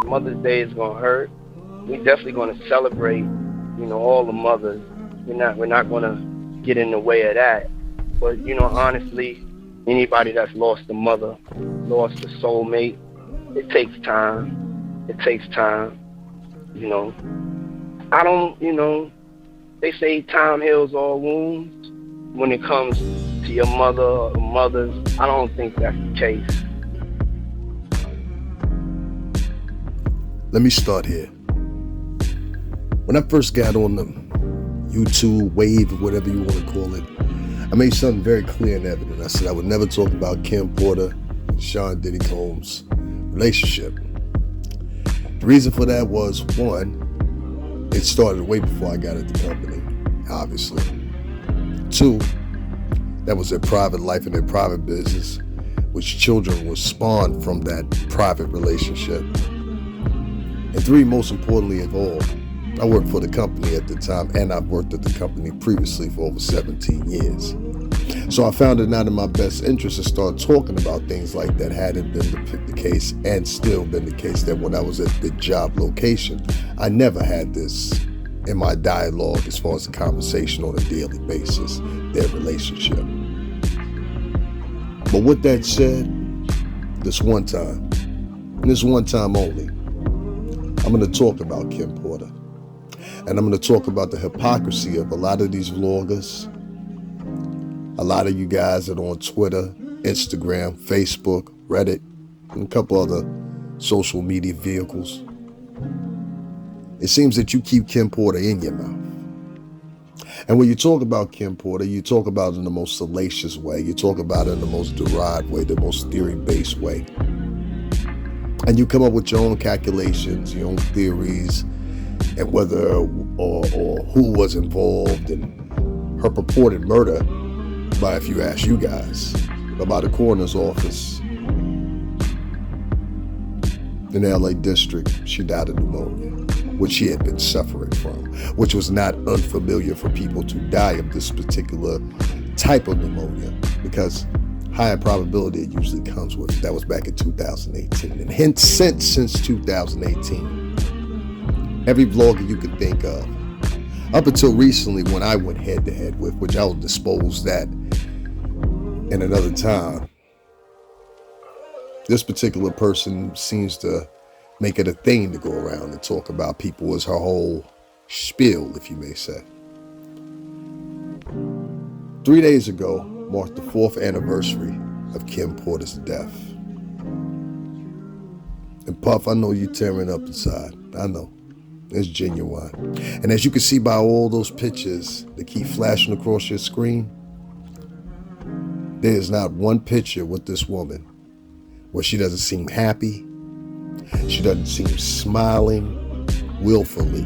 Mother's Day is gonna hurt. We definitely gonna celebrate, all the mothers. We're not gonna get in the way of that. But honestly, anybody that's lost a mother, lost a soulmate, it takes time. It takes time. I don't. They say time heals all wounds. When it comes to your mother or mothers, I don't think that's the case. Let me start here. When I first got on the YouTube wave, or whatever you want to call it, I made something very clear and evident. I said I would never talk about Kim Porter and Sean Diddy Combs' relationship. The reason for that was, one, it started way before I got at the company, obviously. Two, that was their private life and their private business, which children were spawned from that private relationship. And three, most importantly of all, I worked for the company at the time, and I've worked at the company previously for over 17 years. So I found it not in my best interest to start talking about things like that hadn't been the case, and still been the case, that when I was at the job location, I never had this in my dialogue as far as the conversation on a daily basis, their relationship. But with that said, this one time, and this one time only, I'm going to talk about Kim Porter. And I'm going to talk about the hypocrisy of a lot of these vloggers, a lot of you guys that are on Twitter, Instagram, Facebook, Reddit, and a couple other social media vehicles. It seems that you keep Kim Porter in your mouth. And when you talk about Kim Porter, you talk about it in the most salacious way. You talk about it in the most derived way, the most theory-based way. And you come up with your own calculations, your own theories, and whether or who was involved in her purported murder by, if you ask you guys, by the coroner's office in the LA district. She died of pneumonia, which she had been suffering from, which was not unfamiliar for people to die of this particular type of pneumonia, because higher probability it usually comes with. That was back in 2018. And hence, since 2018, every vlogger you could think of, up until recently when I went head to head with, which I will dispose that in another time, this particular person seems to make it a thing to go around and talk about people as her whole spiel, if you may say. 3 days ago marked the 4th anniversary of Kim Porter's death. And Puff, I know you tearing up inside. I know. It's genuine. And as you can see by all those pictures that keep flashing across your screen, there is not one picture with this woman where she doesn't seem happy. She doesn't seem smiling, willingly.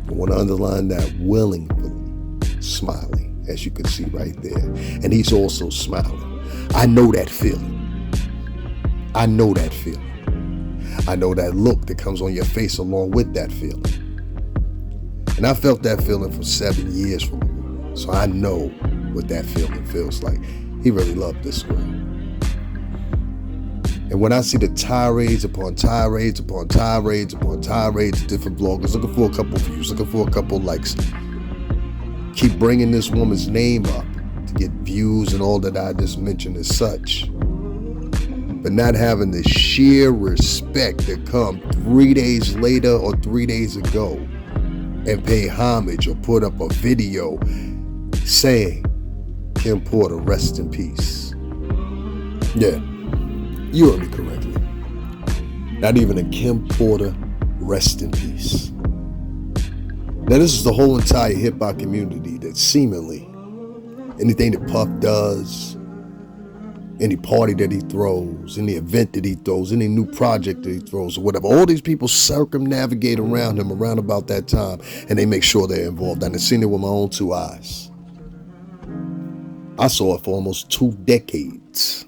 I want to underline that, willingly smiling, as you can see right there. And he's also smiling. I know that feeling. I know that feeling. I know that look that comes on your face along with that feeling. And I felt that feeling for 7 years from him. So I know what that feeling feels like. He really loved this girl. And when I see the tirades upon tirades upon tirades upon tirades of different bloggers looking for a couple views, looking for a couple likes, keep bringing this woman's name up to get views and all that I just mentioned as such, but not having the sheer respect to come 3 days later or 3 days ago and pay homage or put up a video saying, Kim Porter, rest in peace. Yeah, you heard me correctly. Not even a Kim Porter, rest in peace. Now this is the whole entire hip-hop community that seemingly anything that Puff does, any party that he throws, any event that he throws, any new project that he throws or whatever, all these people circumnavigate around him around about that time and they make sure they're involved. And I've seen it with my own 2 eyes. I saw it for almost 2 decades.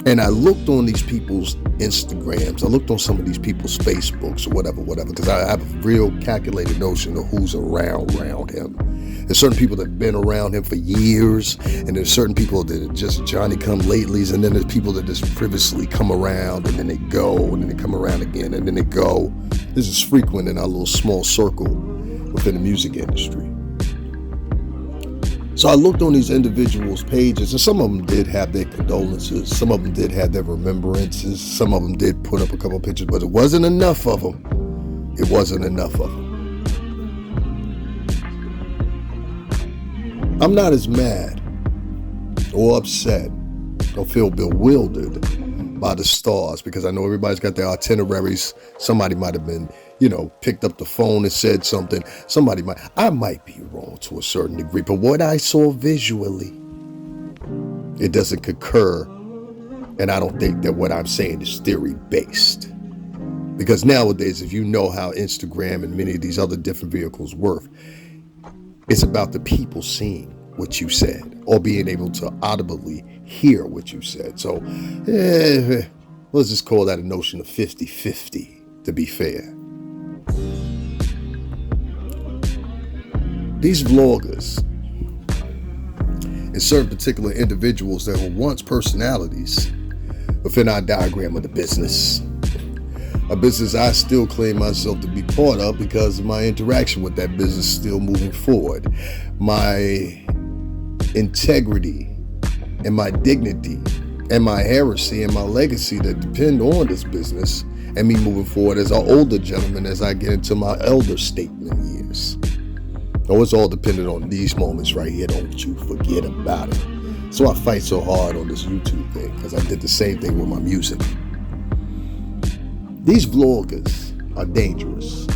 And I looked on these people's Instagrams. I looked on some of these people's Facebooks or whatever, because I have a real calculated notion of who's around him. There's certain people that have been around him for years, and there's certain people that are just Johnny-come-latelys, and then there's people that just previously come around, and then they go, and then they come around again, and then they go. This is frequent in our little small circle within the music industry. So I looked on these individuals' pages, and some of them did have their condolences, some of them did have their remembrances, some of them did put up a couple pictures, but it wasn't enough of them. It wasn't enough of them. I'm not as mad or upset or feel bewildered by the stars, because I know everybody's got their itineraries. Somebody might have been, picked up the phone and said something. I might be wrong to a certain degree, but what I saw visually, it doesn't concur. And I don't think that what I'm saying is theory based. Because nowadays, if you know how Instagram and many of these other different vehicles work, it's about the people seeing what you said or being able to audibly hear what you said. So let's just call that a notion of 50-50, to be fair. These vloggers and certain particular individuals that were once personalities within our diagram of the business, a business I still claim myself to be part of because of my interaction with that business still moving forward. My integrity and my dignity and my heresy and my legacy that depend on this business and me moving forward as an older gentleman as I get into my elder statement years. Oh, it's all dependent on these moments right here. Don't you forget about it. So I fight so hard on this YouTube thing because I did the same thing with my music. These vloggers are dangerous.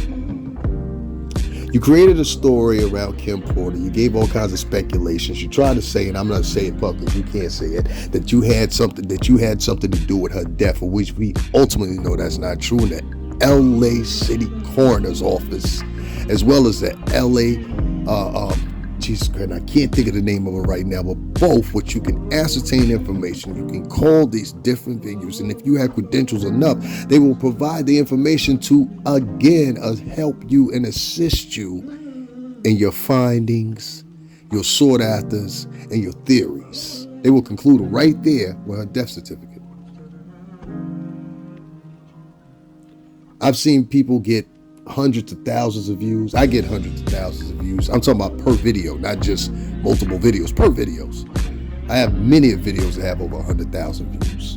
You created a story around Kim Porter. You gave all kinds of speculations. You tried to say, and I'm not saying it publicly, you can't say it, that you had something to do with her death, for which we ultimately know that's not true. In the LA City Coroner's Office, as well as the LA, Jesus Christ, I can't think of the name of it right now, but both, which you can ascertain information, you can call these different venues, and if you have credentials enough, they will provide the information to, again, help you and assist you in your findings, your sought afters, and your theories. They will conclude right there with her death certificate. I've seen people get hundreds of thousands of views. I get hundreds of thousands of views. I'm talking about per video, not just multiple videos, per videos. I have many videos that have over 100,000 views.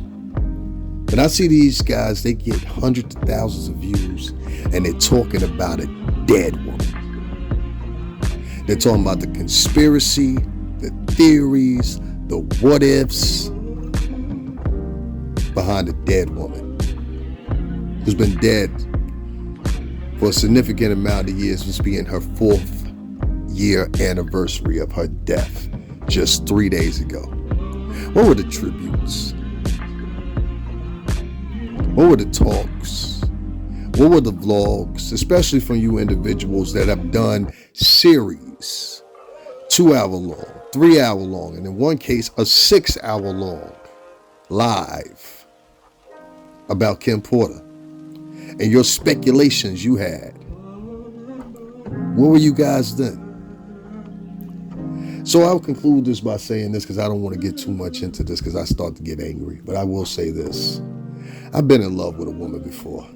But I see these guys, they get hundreds of thousands of views and they're talking about a dead woman. They're talking about the conspiracy, the theories, the what ifs behind a dead woman who's been dead for a significant amount of years, this being her 4th year anniversary of her death just 3 days ago. What were the tributes? What were the talks? What were the vlogs, especially from you individuals that have done series, 2-hour long, 3-hour long, and in one case, a 6-hour long live about Kim Porter? And your speculations you had. Where were you guys then? So I'll conclude this by saying this, because I don't want to get too much into this because I start to get angry. But I will say this. I've been in love with a woman before.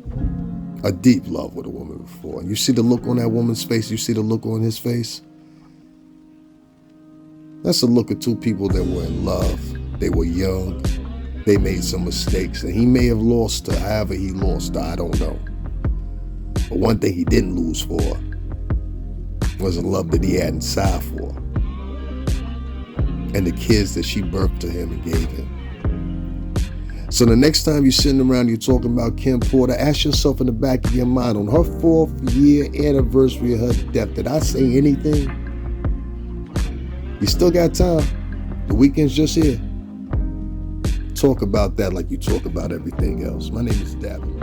A deep love with a woman before. And you see the look on that woman's face? You see the look on his face? That's a look of two people that were in love. They were young. They made some mistakes, and he may have lost her. However he lost her, I don't know. But one thing he didn't lose for was the love that he had inside for, and the kids that she birthed to him and gave him. So the next time you're sitting around, you're talking about Kim Porter, ask yourself in the back of your mind, on her 4th year anniversary of her death, did I say anything? You still got time. The weekend's just here. Talk about that like you talk about everything else. My name is Davin.